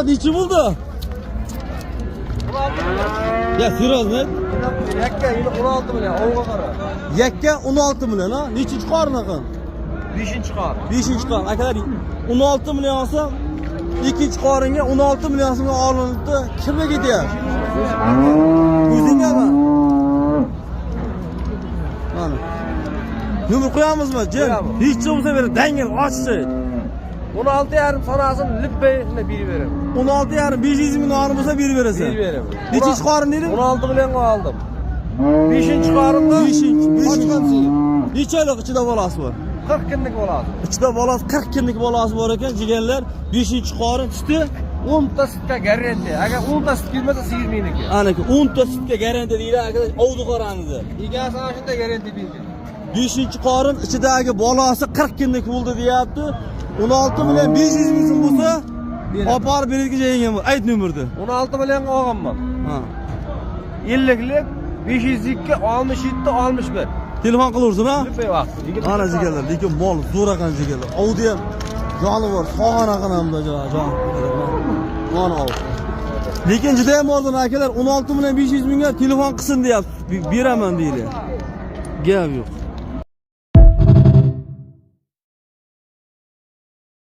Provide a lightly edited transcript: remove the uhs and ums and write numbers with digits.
Neçe buldu? Ya Firoz ne? Yakka yine 16 milyon. Oğulga qara. Yakka 16 milyon ha? Neçe çıkarın akın? 5-chi qar. 5-chi çıkarın. Akalar 16 milyon olsa ikinci qarınga 16 milyon so'm olinibdi. Kimga ketadi? O'zingami? Mana. Numar qo'yamizmi? Jin. Hech bo'lsa ber, dangil ochchi. 16,5 sonasini lippayni berib beraman. 16,5 500 ming narim bo'lsa berib berasan. Berib beraman. Necha chiqarin dedi? 16 millionga oldim. 5-chi qarimda 5-chi. Necha oylik ichida bolasi bor? 40 kunlik bo'ladi. İçide bolasi 40 kunlik bolasi bor ekan, jigarlar 5-chi qarin tuti 10 ta sutga garanti. Agar 10 ta sut kelmasa sigir meniki. anaki 10 ta sutga garanti deydi akalar, ovdi qarangizni. Egasi ana shunday garanti berdi. 5-chi qarin ichidagi bolasi 40 kunlik bo'ldi deyapti. 16 milyon 500 ming so'm bo'lsa, oparib beradigan joying bor. Ayt nomerni. 16 millionga olganman. Ha. 50lik 502 67 61. Telefon qilaversin ha. Lippay vaqt. Ana jigarlar, lekin mol zo'r ekan jigarlar. Ovdi ham jonivor, sog'an ekan hamda jon. Mana ov. Lekin juda ham oldin akalar 16 milyon 500 mingga telefon qilsin deyapti. Beraman deydi. Gap yo'q.